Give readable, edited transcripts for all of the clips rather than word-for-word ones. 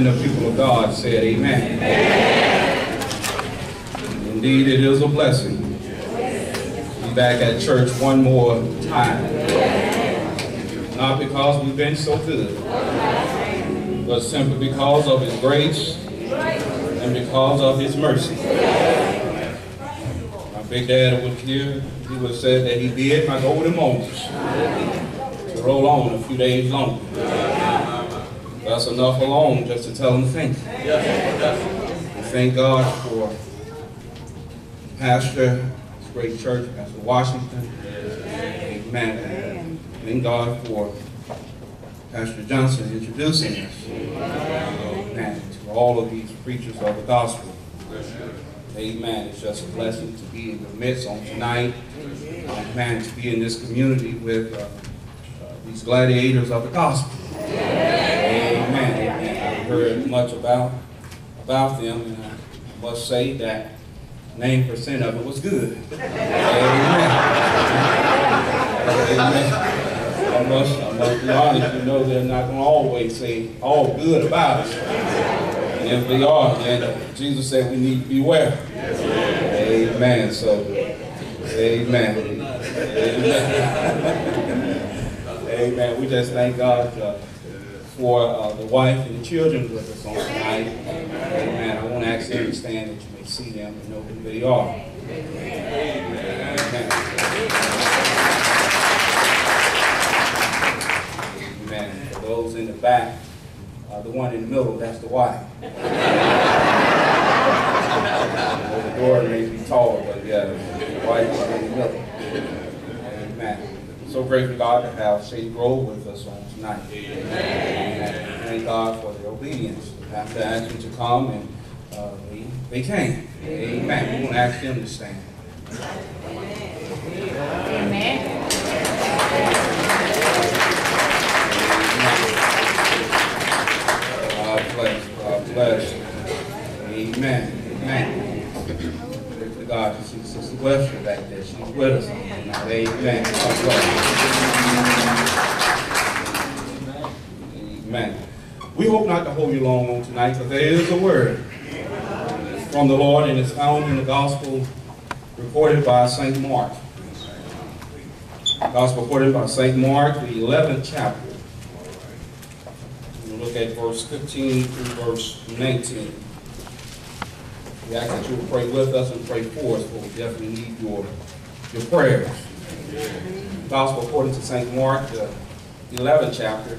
And the people of God said, amen. Indeed, it is a blessing to be back at church one more time. Not because we've been so good, but simply because of His grace and because of His mercy. My big dad was here. He would have said that he did my golden Moses to roll on a few days longer. That's enough alone just to tell him thank you. We thank God for Pastor, this great church, Pastor Washington. Amen. Thank God for Pastor Johnson introducing us, amen, to all of these preachers of the gospel. Amen. It's just a blessing to be in the midst on tonight. Amen. To be in this community with these gladiators of the gospel. Amen. Amen. I've heard much about them, and I must say that 90% of it was good. Amen. Amen. I must be honest, you know they're not going to always say all good about it. And if they are, then Jesus said we need to beware. Amen. So, amen. Amen. Amen. We just thank God for the wife and the children with us on tonight. Amen. I want to ask them to stand that you may see them and know who they are. Amen. Amen. For those in the back, the one in the middle, that's the wife. The daughter may be tall, but yeah, the wife is in the middle. Amen. So grateful, God, to have Shady with us on tonight. Amen. Thank God for their obedience. We have to ask them to come, and they came. Amen. We want to ask them to stand. Amen. God bless. God bless. Amen. Amen. Thank God to see Sister Webster back there. She's with us tonight. Amen. God bless. Amen. We hope not to hold you long on tonight, but there is a word from the Lord, and it's found in the gospel recorded by St. Mark. Gospel recorded by St. Mark, the 11th chapter. We'll look at verse 15 through verse 19. We ask that you will pray with us and pray for us, for we definitely need your prayers. Gospel according to St. Mark, the 11th chapter,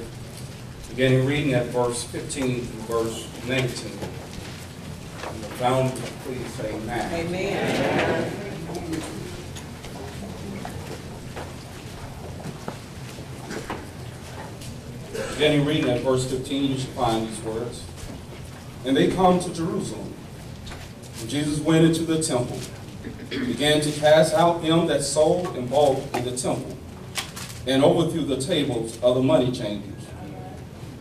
beginning reading at verse 15 through verse 19. Found, please say amen. Amen. Beginning reading at verse 15, you should find these words. And they come to Jerusalem. And Jesus went into the temple, began to cast out them that sold and bought in the temple, and overthrew the tables of the money changers,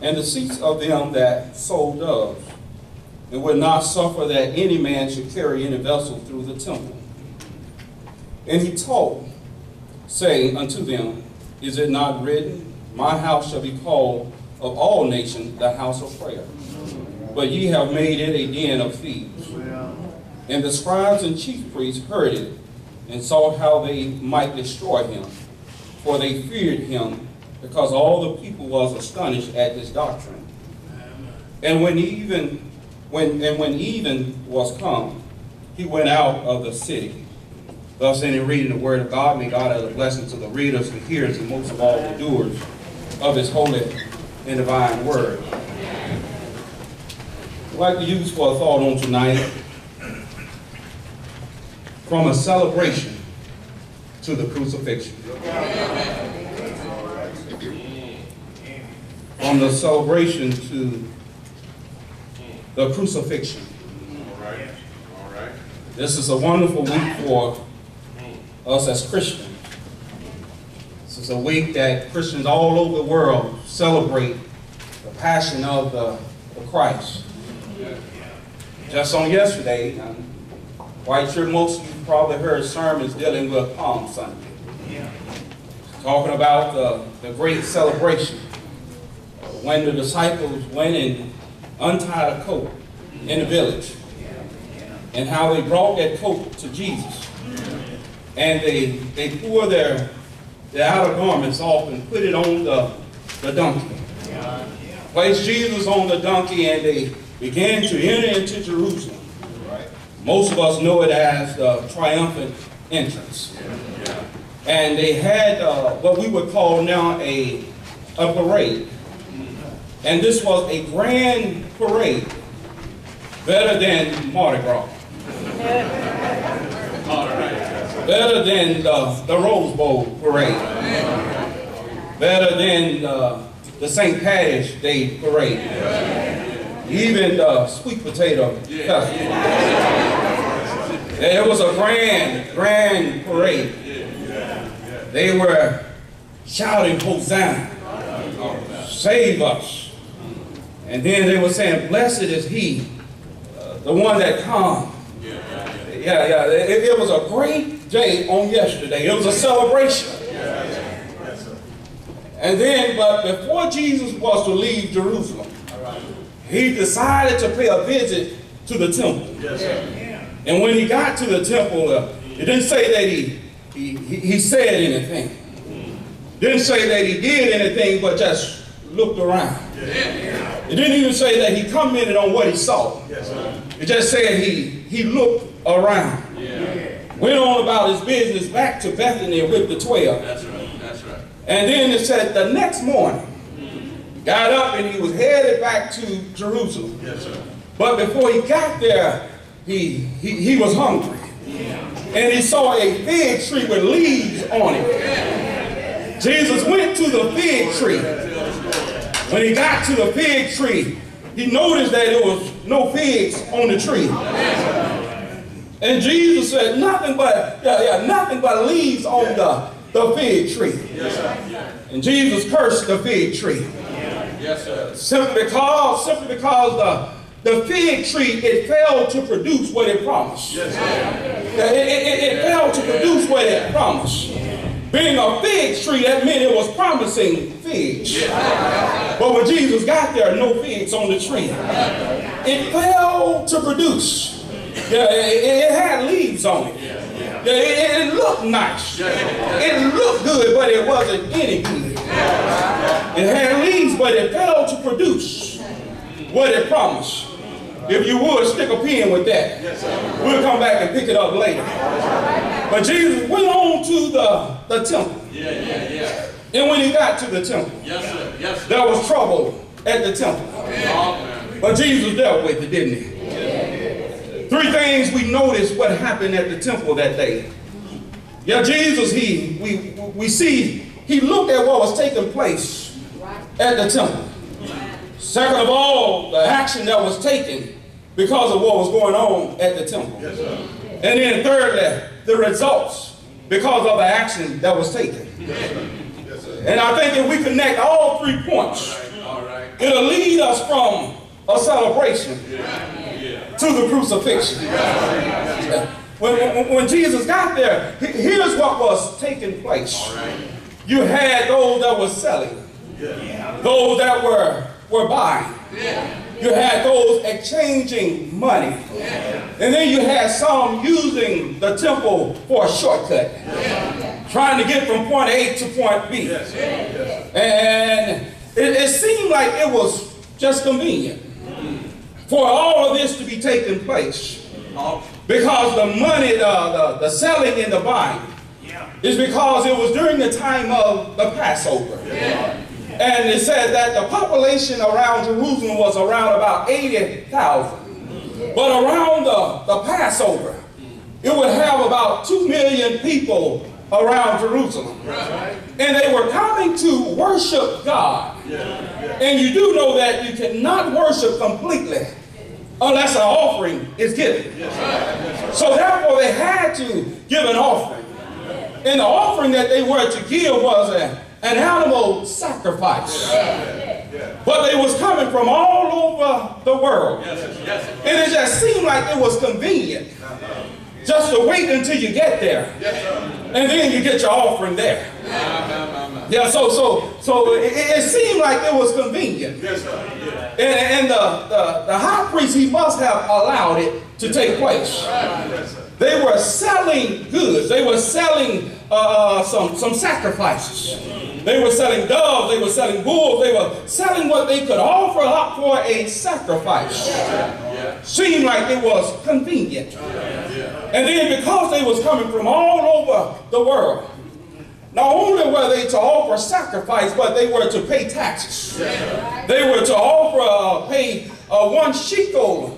and the seats of them that sold doves, and would not suffer that any man should carry any vessel through the temple. And he taught, saying unto them, Is it not written, My house shall be called of all nations the house of prayer? But ye have made it a den of thieves. And the scribes and chief priests heard it, and saw how they might destroy him. For they feared him, because all the people was astonished at his doctrine. And when even was come, he went out of the city. Thus, in reading the word of God, may God add a blessing to the readers, the hearers, and most of all the doers of his holy and divine word. I'd like to use for a thought on tonight, from a celebration to the crucifixion. From the celebration to the crucifixion. All right. This is a wonderful week for us as Christians. This is a week that Christians all over the world celebrate the passion of the Christ. Just on yesterday, I'm quite sure most of you probably heard sermons dealing with Palm Sunday. Talking about the great celebration when the disciples went and untied a coat in the village, and how they brought that coat to Jesus. And they tore their outer garments off and put it on the donkey. Placed Jesus on the donkey, and they began to enter into Jerusalem. Most of us know it as the triumphant entrance. And they had what we would call now a parade. And this was a grand parade, better than Mardi Gras. Better than the Rose Bowl parade. Better than the St. Patty's Day parade. Even the sweet potato festival. It was a grand parade. They were shouting, Hosanna, save us. And then they were saying, blessed is he, the one that comes. It was a great day on yesterday. It was a celebration. And then, but before Jesus was to leave Jerusalem, he decided to pay a visit to the temple. And when he got to the temple, it didn't say that he said anything. Didn't say that he did anything, but just looked around. It didn't even say that he commented on what he saw. It just said he looked around. Went on about his business back to Bethany with the 12. That's right. And then it said the next morning, got up and he was headed back to Jerusalem. But before he got there, he was hungry. And he saw a fig tree with leaves on it. Jesus went to the fig tree. When he got to the fig tree, he noticed that there was no figs on the tree. And Jesus said, nothing but leaves on the fig tree. And Jesus cursed the fig tree. Simply because the fig tree, it failed to produce what it promised. It failed to produce what it promised. Being a fig tree, that meant it was promising figs. But when Jesus got there, no figs on the tree. It failed to produce. It had leaves on it. It looked nice. It looked good, but it wasn't any good. It had leaves, but it failed to produce what it promised. If you would, stick a pin with that. We'll come back and pick it up later. But Jesus went on to the temple. And when he got to the temple, there was trouble at the temple. But Jesus dealt with it, didn't he? Three things we noticed what happened at the temple that day. Jesus, we see he looked at what was taking place at the temple. Second of all, the action that was taken because of what was going on at the temple. And then thirdly, the results because of the action that was taken. And I think if we connect all 3 points, it'll lead us from a celebration to the crucifixion. When Jesus got there, here's what was taking place. You had those that were selling, those that were buying. You had those exchanging money. And then you had some using the temple for a shortcut, trying to get from point A to point B. And it seemed like it was just convenient for all of this to be taking place. Because the money, the selling and the buying is because it was during the time of the Passover. And it said that the population around Jerusalem was around about 80,000. But around the Passover, it would have about 2 million people around Jerusalem. And they were coming to worship God. And you do know that you cannot worship completely unless an offering is given. So therefore they had to give an offering. And the offering that they were to give was an animal sacrifice. But they was coming from all over the world. And it just seemed like it was convenient just to wait until you get there. And then you get your offering there. So So it seemed like it was convenient. Yes, sir. And the high priest, he must have allowed it to take place. They were selling goods. They were selling some sacrifices. They were selling doves. They were selling bulls. They were selling what they could offer up for a sacrifice. Seemed like it was convenient. And then because they was coming from all over the world, not only were they to offer sacrifice, but they were to pay taxes. They were to pay 1 shekel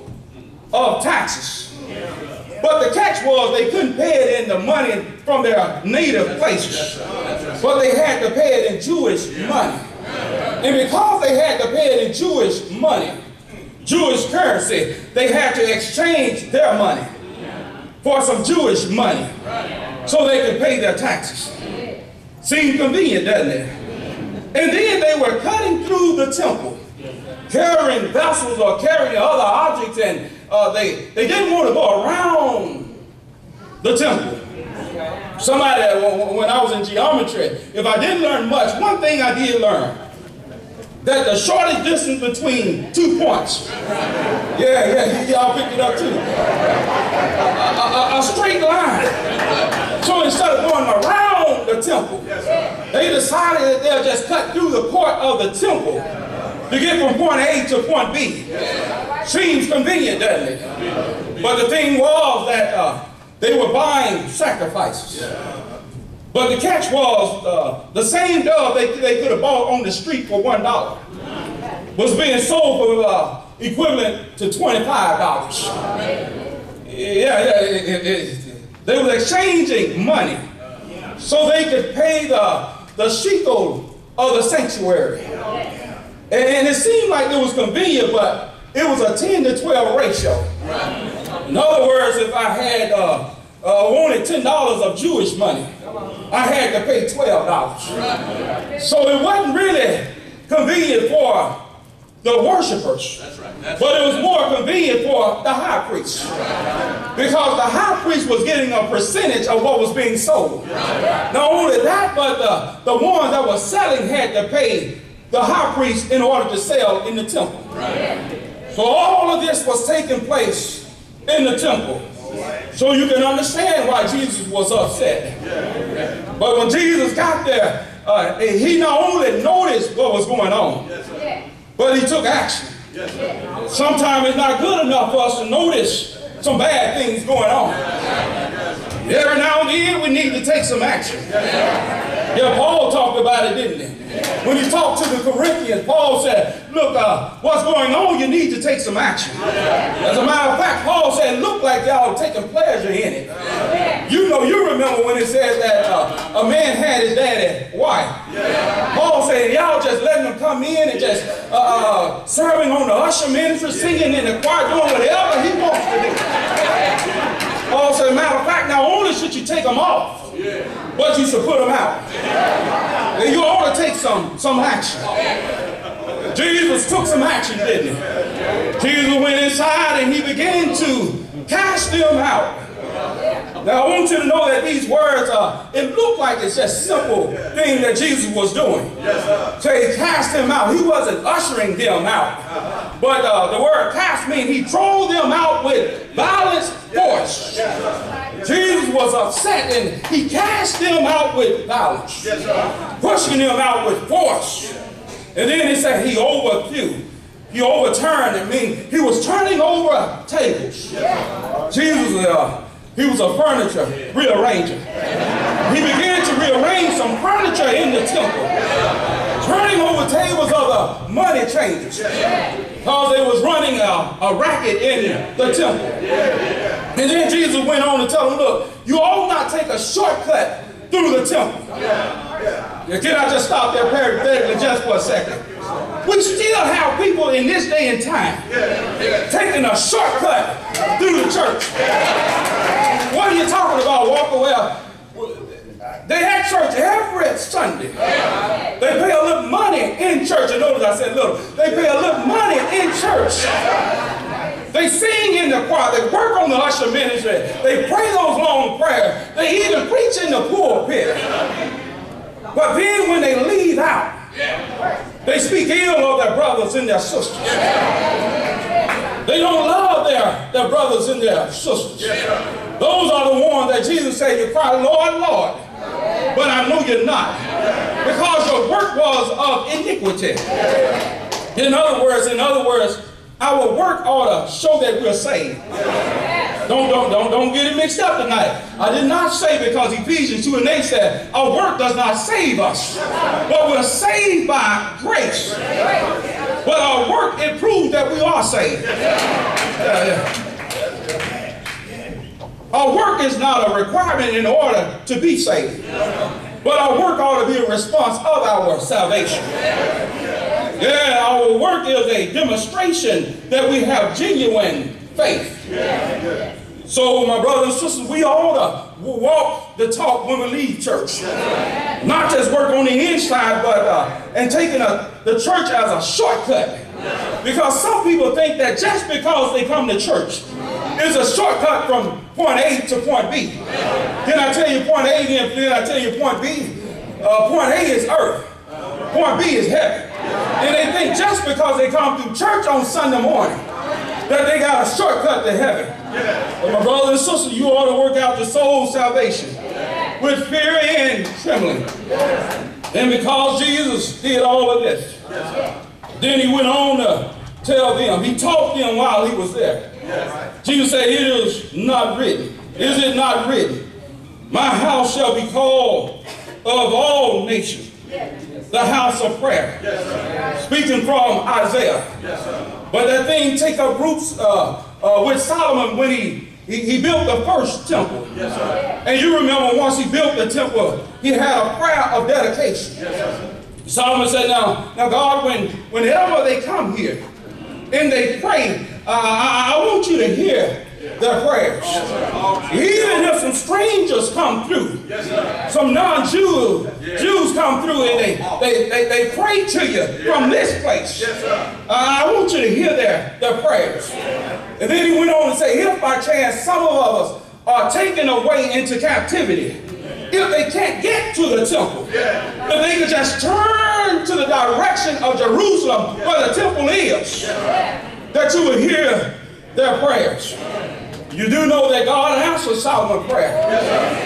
of taxes. But the catch was they couldn't pay it in the money from their native places. But they had to pay it in Jewish money. And because they had to pay it in Jewish money, Jewish currency, they had to exchange their money for some Jewish money so they could pay their taxes. Seems convenient, doesn't it? And then they were cutting through the temple, carrying vessels or carrying other objects, and they didn't want to go around the temple. Somebody, when I was in geometry, if I didn't learn much, one thing I did learn, that the shortest distance between 2 points, y'all picked it up too, a straight line. So instead of going around the temple, they decided that they'll just cut through the court of the temple to get from point A to point B. Seems convenient, doesn't it? But the thing was that they were buying sacrifices. But the catch was the same dove they could have bought on the street for $1 was being sold for equivalent to $25. They were exchanging money so they could pay the shekel of the sanctuary. And it seemed like it was convenient, but it was a 10 to 12 ratio. In other words, if I had wanted $10 of Jewish money, I had to pay $12. So it wasn't really convenient for the worshipers, but it was more convenient for the high priest, because the high priest was getting a percentage of what was being sold. Not only that, but the ones that were selling had to pay the high priest in order to sell in the temple. So all of this was taking place in the temple. So you can understand why Jesus was upset. But when Jesus got there, he not only noticed what was going on, but he took action. Sometimes it's not good enough for us to notice some bad things going on. Every now and then we need to take some action. Paul talked about it, didn't he? When he talked to the Corinthians, Paul said, look, what's going on, you need to take some action. As a matter of fact, Paul said, look like y'all taking pleasure in it. You remember when it said that a man had his daddy's wife. Paul said, y'all just letting him come in and just serving on the usher ministry, singing in the choir, doing whatever he wants to do. Paul said, matter of fact, not only should you take them off, but you should put them out. And you ought to take some action. Jesus took some action, didn't he? Jesus went inside and he began to cast them out. Now I want you to know that these words, it looked like it's just simple thing that Jesus was doing. So he cast them out. He wasn't ushering them out. But the word cast means he drove them out with violence, force. Jesus was upset and he cast them out with violence, pushing them out with force. And then he said he overthrew. He overturned. It means he was turning over tables. Jesus, he was a furniture rearranger. He began to rearrange some furniture in the temple, turning over tables of the money changers, because they was running a racket in the temple. And then Jesus went on to tell them, look, you ought not take a shortcut through the temple. Can I just stop there parenthetically just for a second? We still have people in this day and time taking a shortcut through the church. What are you talking about, Walker? Well, they had church every Sunday. They pay a little money in church. And notice I said little. They pay a little money in church. They sing in the choir. They work on the usher ministry. They pray those long prayers. They even preach in the pulpit. But then when they leave out, They speak ill of their brothers and their sisters. They don't love their brothers and their sisters. Those are the ones that Jesus said, you cry, Lord, Lord, but I know you're not, because your work was of iniquity. In other words, our work ought to show that we're saved. Don't get it mixed up tonight. I did not say, because Ephesians 2:8 said our work does not save us, but we're saved by grace. But our work, it proves that we are saved. Our work is not a requirement in order to be saved, but our work ought to be a response of our salvation. Yeah, our work is a demonstration that we have genuine faith. So, my brothers and sisters, we ought to walk the talk when we leave church. Not just work on the inside, but and taking the church as a shortcut. Because some people think that just because they come to church is a shortcut from point A to point B. Then I tell you point A, then I tell you point B. Point A is earth. Point B is heaven. And they think just because they come to church on Sunday morning that they got a shortcut to heaven. But my brothers and sisters, you ought to work out your soul salvation with fear and trembling. And because Jesus did all of this, then he went on to tell them, he taught them while he was there. Jesus said, it is not written. Is it not written? My house shall be called of all nations the house of prayer. Speaking from Isaiah. But that thing take up roots with Solomon when he built the first temple. And you remember once he built the temple, he had a prayer of dedication. Solomon said, now God, whenever they come here and they pray, I want you to hear their prayers. Even if some strangers come through, some non-Jews come through and they pray to you from this place, I want you to hear their prayers. And then he went on to say, if by chance some of us are taken away into captivity, if they can't get to the temple, if they could just turn to the direction of Jerusalem where the temple is, that you would hear their prayers. You do know that God answers Solomon's prayer.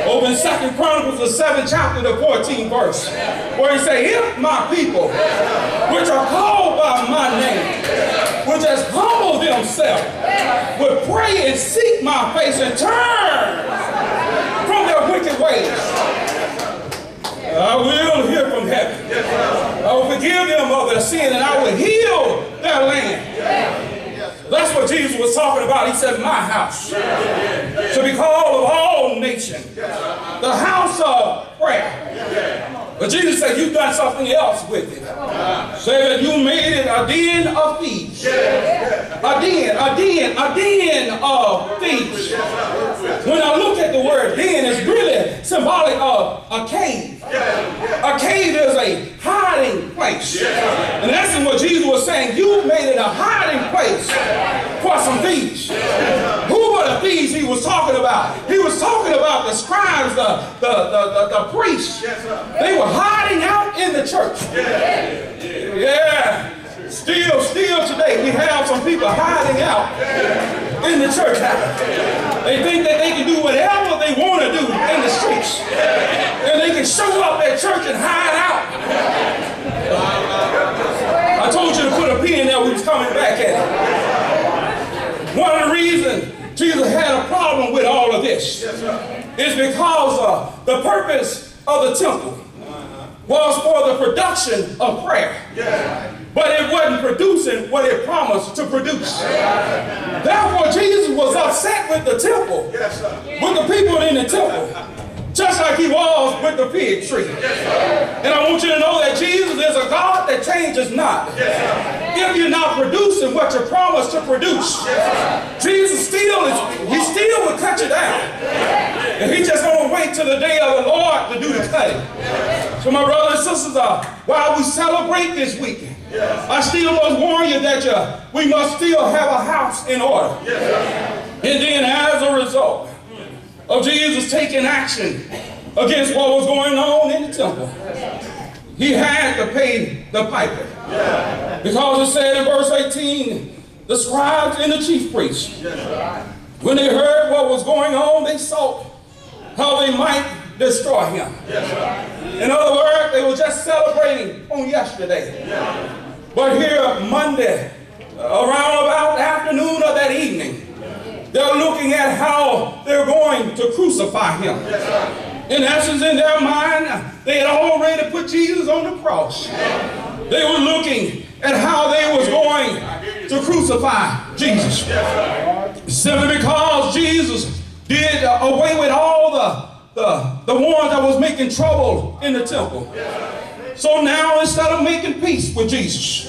Over in 2 Chronicles, the 7th chapter, the 14th verse, where he says, if my people, which are called by my name, which has humbled themselves, would pray and seek my face and turn from their wicked ways, I will hear from heaven. I will forgive them of their sin, and I will heal their land. That's what Jesus was talking about. He said, my house shall be called of all nations the house of prayer. But Jesus said, you've done something else with it. Said that you made it a den of thieves. A den of thieves. When I look at the word den, it's really symbolic of a cave. A cave is a hiding place. And that's what Jesus was saying. You made it a hiding place for some thieves. Who were the thieves he was talking about? He was talking about the scribes, the priests. They were hiding out in the church. Yeah. Still today, we have some people hiding out in the church house. They think that they can do whatever they want to do in the streets. And they can show up at church and hide out. I told you to put a pin there, we was coming back at it. One of the reasons Jesus had a problem with all of this is because the purpose of the temple was for the production of prayer. But it wasn't producing what it promised to produce. Therefore, Jesus was upset with the temple, with the people in the temple, just like he was with the fig tree. And I want you to know that Jesus is a God that changes not. If you're not producing what you promised to produce, Jesus still will cut you down. And he just going to wait till the day of the Lord to do the cutting. So my brothers and sisters, while we celebrate this weekend, I still must warn you that we must still have a house in order. And then as a result of Jesus taking action against what was going on in the temple, he had to pay the piper. Because it said in verse 18, the scribes and the chief priests, when they heard what was going on, they sought how they might destroy him. In other words, they were just celebrating on yesterday. But here, Monday, around about the afternoon of that evening, they're looking at how they're going to crucify him. In essence, in their mind, they had already put Jesus on the cross. They were looking at how they was going to crucify Jesus. Simply because Jesus did away with all the ones that was making trouble in the temple. So now, instead of making peace with Jesus,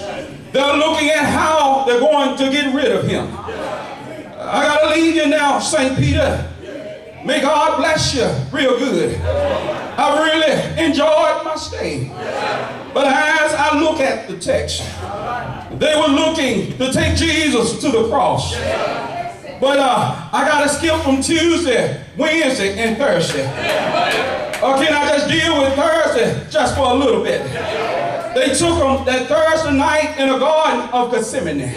they're looking at how they're going to get rid of him. I got to leave you now, St. Peter. May God bless you real good. I really enjoyed my stay. But as I look at the text, they were looking to take Jesus to the cross. But I got to skip from Tuesday, Wednesday, and Thursday. Or can I just deal with Thursday just for a little bit? They took him that Thursday night in the Garden of Gethsemane.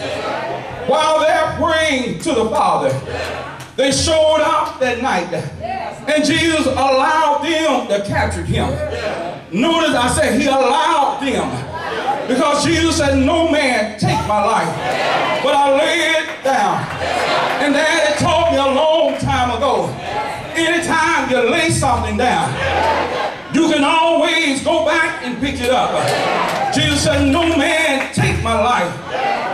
While they're praying to the Father, they showed up that night. And Jesus allowed them to capture him. Notice I said he allowed them. Because Jesus said, no man take my life, but I lay it down. And Daddy told me a long time ago, anytime you lay something down, you can always go back and pick it up. Jesus said, no man take my life,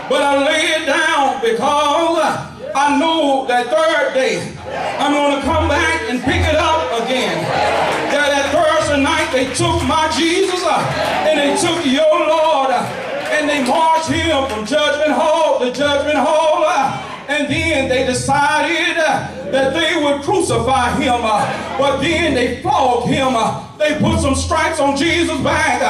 but I lay it down because I know that third day I'm going to come back and pick it up again. That Thursday night they took my Jesus and they took your Lord and they marched him from judgment hall to judgment hall. And then they decided that they would crucify him. But then they flogged him. They put some stripes on Jesus' back.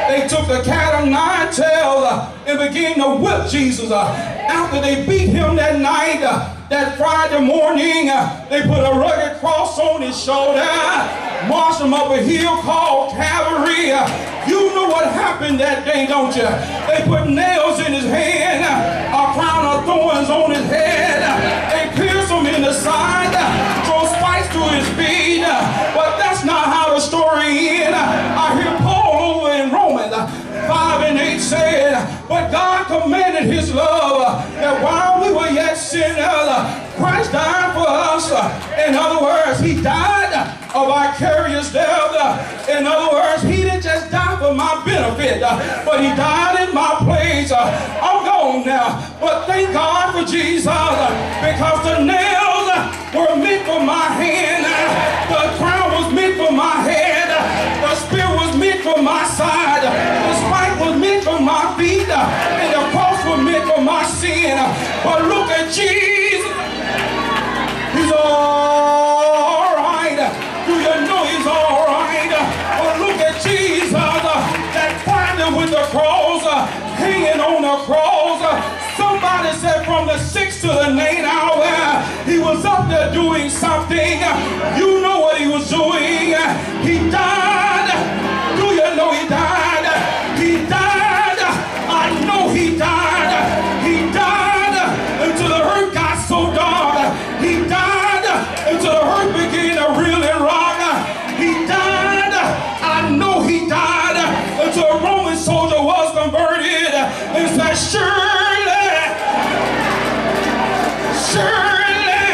They took the cat of nine tails and began to whip Jesus. After they beat him that night, that Friday morning, they put a rugged cross on his shoulder, marched him up a hill called Calvary. You know what happened that day, don't you? They put nails in his hand, a crown of thorns on his head. They pierced him in the side, drove spikes through his feet. But that's not how the story ends. I hear Paul over in Romans 5 and 8 said, but God commanded his love that while we were yet sinners, Christ died for us. In other words, he died a vicarious death. In other words, he didn't just die for my benefit, but he died in my place. I'm gone now, but thank God for Jesus, because the nails were meant for my hand, the crown was meant for my head, the spear was meant for my side, the spike was meant for my feet, and the cross was meant for my sin. But look at Jesus. He's all right. Do you know he's all right? But look at Jesus, that finding with the cross, hanging on the cross. Somebody said from the 6th to the 9th hour, he was up there doing something. You know what he was doing. He died. Do you know he died? He died. I know he died. He died until the hurt got so dark. He died until the hurt began to really rock. He died. I know he died until a Roman soldier was converted and said, surely, surely,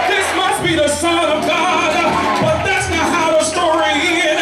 this must be the Son of God. But that's not how the story ends.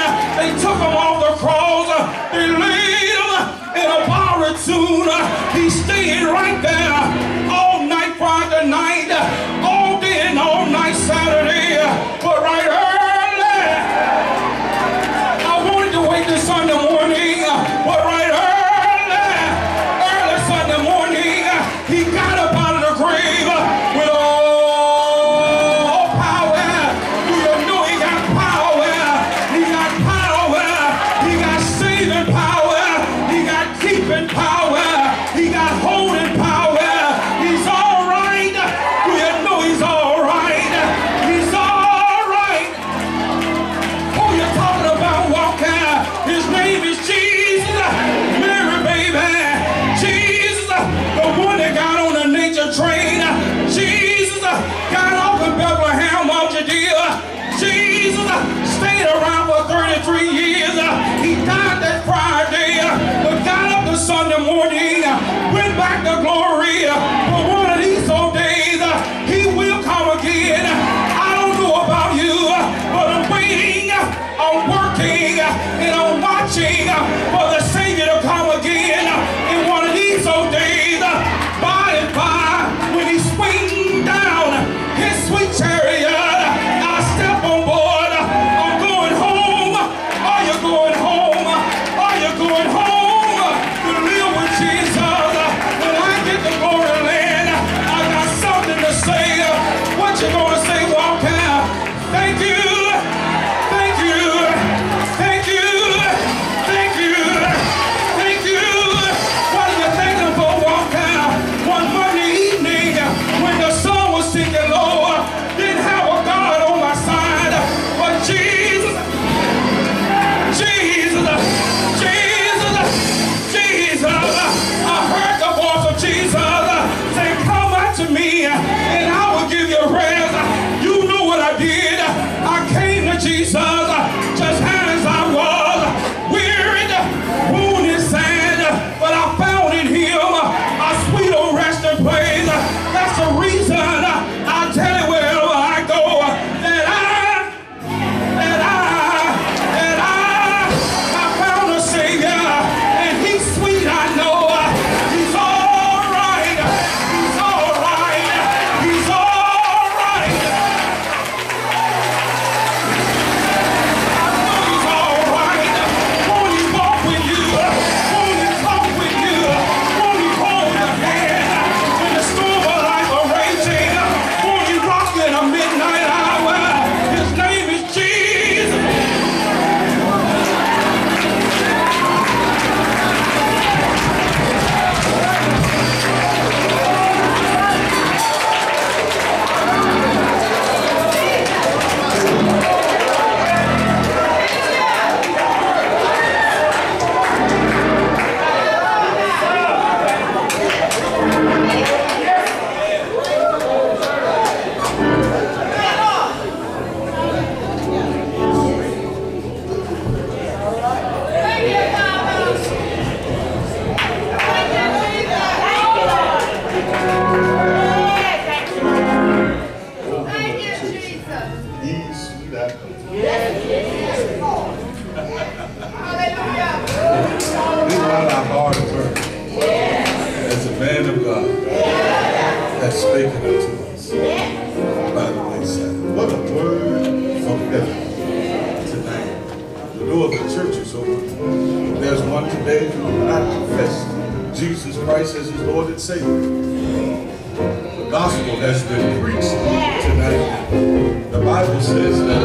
watching for the Savior to come again in one of these old days. By and by, when he swings down his sweet chariot, I'll step on board. I'm going home. Are you going home? Are you going home to live with Jesus? When I get to glory land, I got something to say. What you gonna say, Walker? Thank you. Thank you. Thank you. Thank you. Thank you. What are you thanking for, Walker? One Monday evening when the sun was sinking low, didn't have a God on my side, but Jesus, Jesus, Jesus, Jesus. I heard the voice of Jesus say, come unto me and I will give you rest. You know what I did. I came to Jesus just as I was, wearied, wounded, sad, but I found in him a sweet old resting place. That's the reason I tell you wherever I go that I found a Savior, and he's sweet, I know. He's all right. He's all right. He's all right. I know he's all right. Won't he walk with you? Won't he talk with you? Won't he hold your hand when the storm of life are raging? Won't he rock in a midnight hour? His name is Jesus. He's sweet, I know. This one our heart is burning. As a man of God has spoken unto us by the wayside. What a word from heaven tonight. The door of the church is open. There's one today who will not confess Jesus Christ as his Lord and Savior. The gospel has been preached tonight. The Bible says that